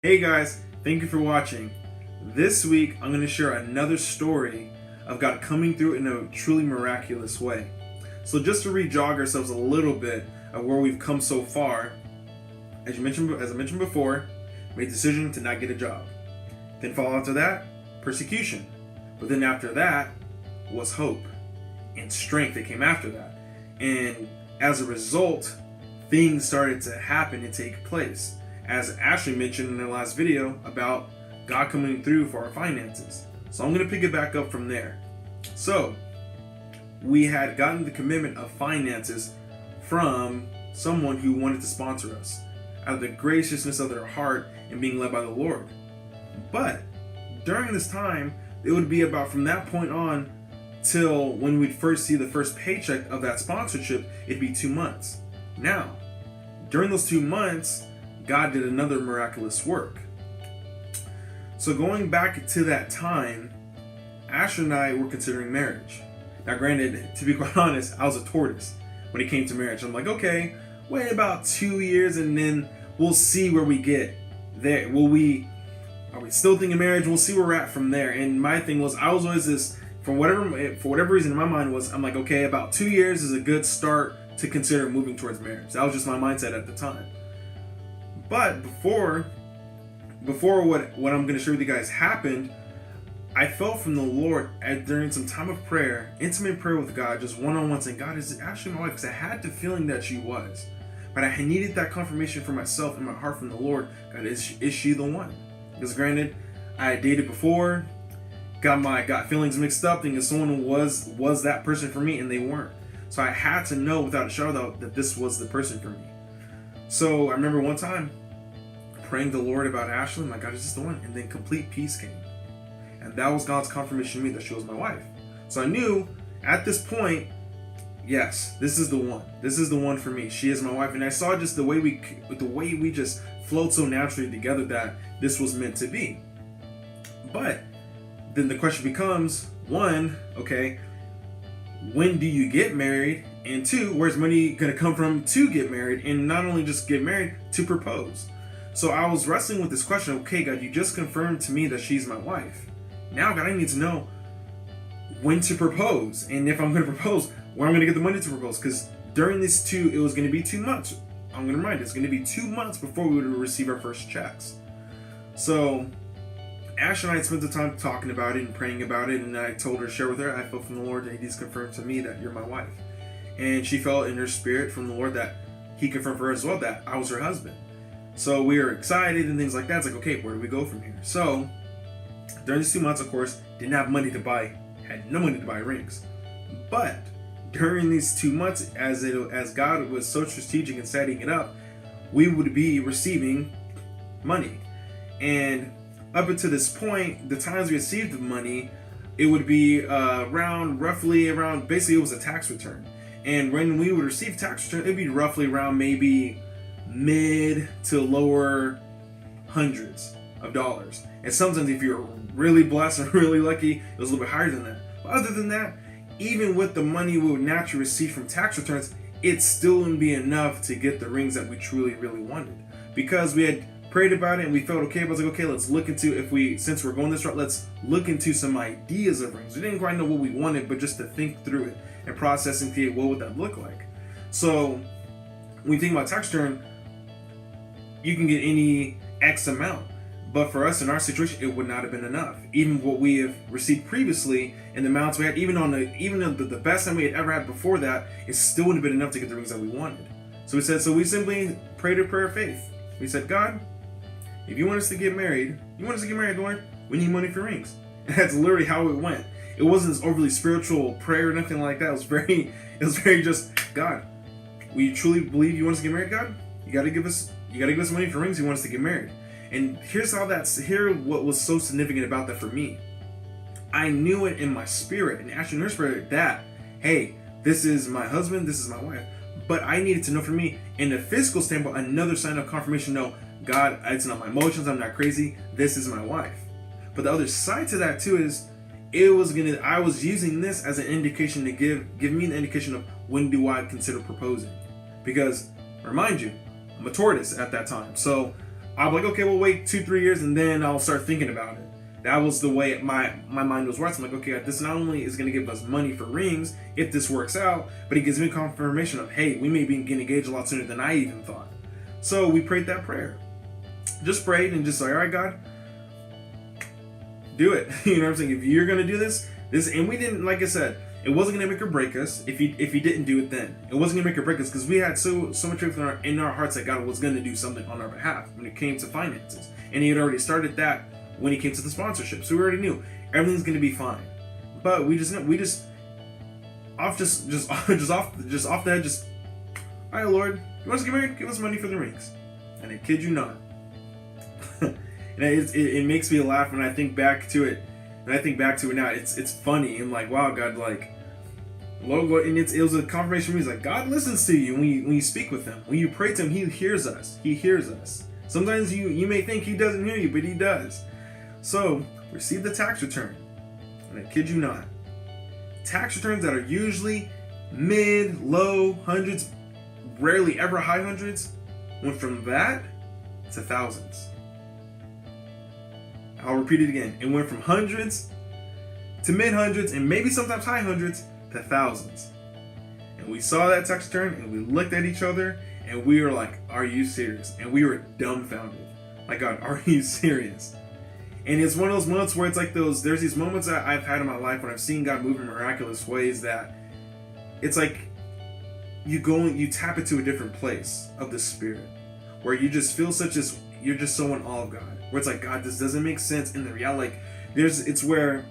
Hey guys, thank you for watching. This week I'm going to share another story of God coming through in a truly miraculous way. So just to re-jog ourselves a little bit of where we've come so far, as I mentioned before, made the decision to not get a job. Then follow after that, persecution. But then after that was hope and strength that came after that. And as a result, things started to happen and take place. As Ashley mentioned in her last video about God coming through for our finances. So I'm going to pick it back up from there. So we had gotten the commitment of finances from someone who wanted to sponsor us out of the graciousness of their heart and being led by the Lord. But during this time, it would be about from that point on till when we'd first see the first paycheck of that sponsorship, it'd be 2 months. Now, during those 2 months, God did another miraculous work. So going back to that time, Asher and I were considering marriage. Now granted, to be quite honest, I was a tortoise when it came to marriage. I'm like, okay, wait about 2 years and then we'll see where we get there. Are we still thinking marriage? We'll see where we're at from there. And my thing was, I was always this, for whatever reason in my mind was, I'm like, okay, about 2 years is a good start to consider moving towards marriage. That was just my mindset at the time. But before what I'm going to share with you guys happened, I felt from the Lord during some time of prayer, intimate prayer with God, just one-on-one, saying, God, is it actually my wife? Because I had the feeling that she was. But I needed that confirmation for myself in my heart from the Lord. God, is she the one? Because granted, I had dated before, got feelings mixed up, thinking someone was that person for me, and they weren't. So I had to know without a shadow of a doubt that this was the person for me. So I remember one time praying to the Lord about Ashley, my God, is this the one? And then complete peace came. And that was God's confirmation to me that she was my wife. So I knew at this point, yes, this is the one. This is the one for me. She is my wife. And I saw just the way we just flowed so naturally together that this was meant to be. But then the question becomes, one, okay, when do you get married? And two, where's money going to come from to get married? And not only just get married, to propose. So I was wrestling with this question. Okay, God, you just confirmed to me that she's my wife. Now, God, I need to know when to propose. And if I'm going to propose, where I'm going to get the money to propose. Because during it was going to be 2 months. I'm going to remind you, it's going to be 2 months before we would receive our first checks. So Ash and I spent the time talking about it and praying about it. And I told her, share with her, I felt from the Lord that He's confirmed to me that you're my wife. And she felt in her spirit from the Lord that He confirmed for her as well that I was her husband. So we were excited and things like that. It's like, okay, where do we go from here? So during these 2 months, of course, had no money to buy rings. But during these 2 months, as God was so strategic in setting it up, we would be receiving money. And up until this point, the times we received the money, it would be roughly around, basically it was a tax return. And when we would receive tax return, it'd be roughly around maybe mid to lower hundreds of dollars. And sometimes if you're really blessed and really lucky, it was a little bit higher than that. But other than that, even with the money we would naturally receive from tax returns, it still wouldn't be enough to get the rings that we truly, really wanted. Because we had prayed about it and we felt okay, but I was like, okay, let's look into, since we're going this route, let's look into some ideas of rings. We didn't quite know what we wanted, but just to think through it and process and create what would that look like. So when you think about tax return, you can get any X amount. But for us in our situation, it would not have been enough. Even what we have received previously and the amounts we had, even on the best time we had ever had before that, it still wouldn't have been enough to get the rings that we wanted. So we simply prayed a prayer of faith. We said, God, if you want us to get married, Lord, we need money for rings. And that's literally how it went. It wasn't this overly spiritual prayer or nothing like that. It was very just, God, we truly believe you want us to get married, God? You gotta give us money for rings. You want us to get married. And here's what was so significant about that for me. I knew it in my spirit, and actually in her spirit, that, hey, this is my husband, this is my wife. But I needed to know for me, in the physical standpoint, another sign of confirmation, no, God, it's not my emotions, I'm not crazy, this is my wife. But the other side to that too is, I was using this as an indication to give me the indication of when do I consider proposing. Because, remind you, I'm a tortoise at that time. So I'm like, okay, we'll wait 2-3 years and then I'll start thinking about it. That was the way my mind was working. I'm like, okay, this not only is going to give us money for rings if this works out, but it gives me confirmation of, hey, we may be getting engaged a lot sooner than I even thought. So we prayed that prayer. Just prayed and just like, all right, God, do it. You know what I'm saying? If you're going to do this, and we didn't, like I said, it wasn't going to make or break us if he didn't do it then. It wasn't going to make or break us because we had so much faith in our hearts that God was going to do something on our behalf when it came to finances. And he had already started that when he came to the sponsorship. So we already knew everything's going to be fine. But we just off the head, all right, Lord, you want us to get married? Give us money for the rings. And I kid you not. And it makes me laugh when I think back to it. And I think back to it now. It's funny. I'm like, wow, God, like, Lord, and it was a confirmation for me. He's like, God listens to you when you speak with him. When you pray to him, he hears us. He hears us. Sometimes you may think he doesn't hear you, but he does. So, receive the tax return. And I kid you not. Tax returns that are usually mid, low hundreds, rarely ever high hundreds, went from that to thousands. I'll repeat it again. It went from hundreds to mid hundreds and maybe sometimes high hundreds to thousands. And we saw that tax return and we looked at each other and we were like, are you serious? And we were dumbfounded. Like, God, are you serious? And it's one of those moments where it's like there's these moments that I've had in my life when I've seen God move in miraculous ways that it's like you tap into a different place of the Spirit where you just feel you're just so in awe of God. Where it's like, God, this doesn't make sense in the reality. Like, it's where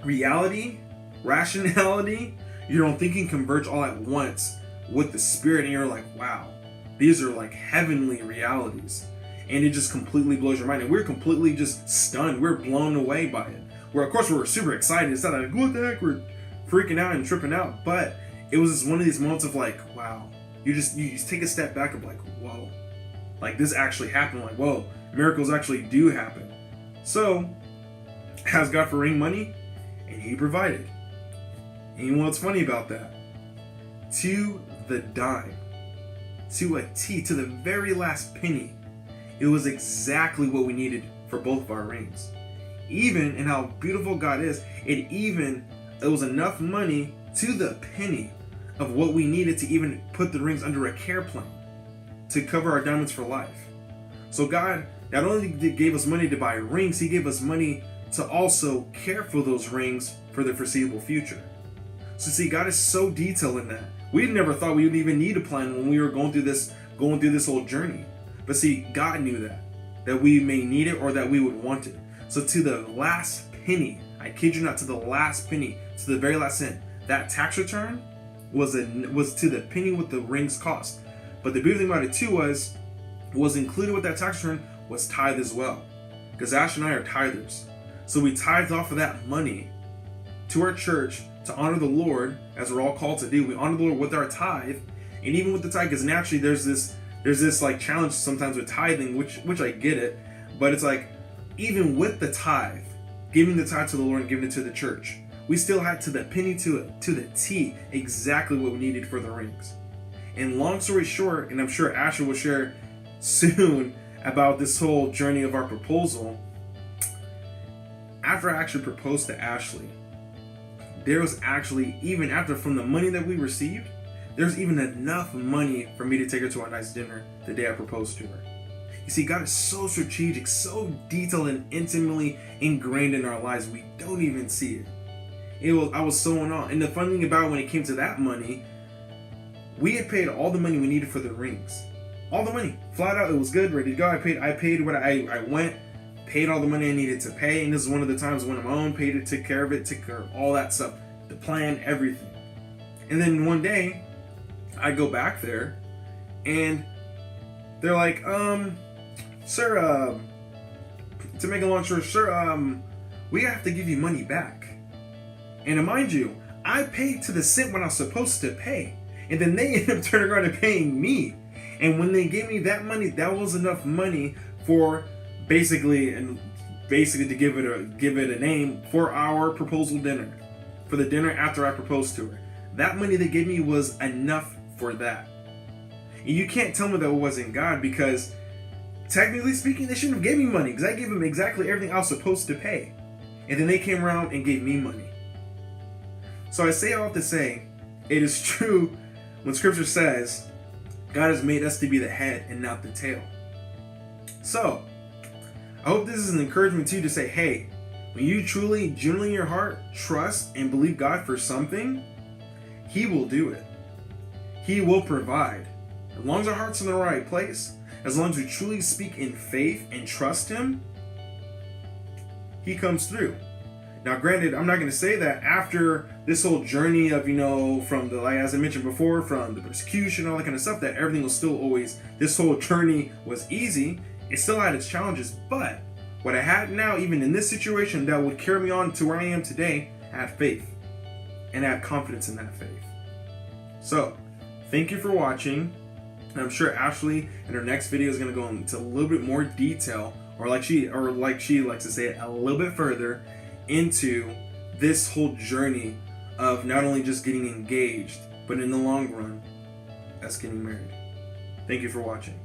reality, rationality, your own thinking converge all at once with the Spirit, and you're like, wow, these are like heavenly realities. And it just completely blows your mind. And we're completely just stunned. We're blown away by it. Where, of course, we're super excited. It's not like, what the heck? We're freaking out and tripping out. But it was just one of these moments of like, wow. You just take a step back of like, whoa. Like, this actually happened. Like, whoa, miracles actually do happen. So, ask God for ring money, and he provided. And you know what's funny about that? To the dime, to a T, to the very last penny, it was exactly what we needed for both of our rings. Even, and how beautiful God is, it was enough money to the penny of what we needed to even put the rings under a care plan to cover our diamonds for life. So God not only gave us money to buy rings, he gave us money to also care for those rings for the foreseeable future. So see, God is so detailed in that. We never thought we would even need a plan when we were going through this whole journey. But see, God knew that we may need it or that we would want it. So to the last penny, I kid you not, to the last penny, to the very last cent, that tax return was to the penny what the rings cost. But the beautiful thing about it too was included with that tax return was tithe as well. Because Ash and I are tithers. So we tithed off of that money to our church to honor the Lord, as we're all called to do. We honor the Lord with our tithe. And even with the tithe, because naturally there's this like challenge sometimes with tithing, which I get it. But it's like, even with the tithe, giving the tithe to the Lord and giving it to the church, we still had to the penny to the T exactly what we needed for the rings. And long story short, and I'm sure Asher will share soon about this whole journey of our proposal, after I actually proposed to Ashley, there was actually, even after, from the money that we received, there's even enough money for me to take her to a nice dinner the day I proposed to her. You see, God is so strategic, so detailed and intimately ingrained in our lives, we don't even see it. I was so in awe. And the fun thing about when it came to that money, we had paid all the money we needed for the rings. All the money, flat out, it was good, ready to go. I paid what I went, paid all the money I needed to pay, and this is one of the times when I'm on my own, paid it, took care of all that stuff, the plan, everything. And then one day, I go back there, and they're like, sir, to make a long story short, we have to give you money back. And mind you, I paid to the cent when I was supposed to pay. And then they ended up turning around and paying me. And when they gave me that money, that was enough money for basically to give it a name, for our proposal dinner. For the dinner after I proposed to her. That money they gave me was enough for that. And you can't tell me that it wasn't God, because technically speaking, they shouldn't have gave me money because I gave them exactly everything I was supposed to pay. And then they came around and gave me money. So I say all to say, it is true when scripture says, God has made us to be the head and not the tail. So, I hope this is an encouragement to you to say, hey, when you truly, genuinely in your heart, trust and believe God for something, He will do it. He will provide. As long as our heart's in the right place, as long as we truly speak in faith and trust Him, He comes through. Now, granted, I'm not going to say that after this whole journey of, from the, like as I mentioned before, from the persecution, all that kind of stuff, that everything was still always, this whole journey was easy. It still had its challenges, but what I had now, even in this situation, that would carry me on to where I am today, I had faith. And I had confidence in that faith. So, thank you for watching. And I'm sure Ashley in her next video is going to go into a little bit more detail, or like she likes to say it, a little bit further into this whole journey of not only just getting engaged, but in the long run, us getting married. Thank you for watching.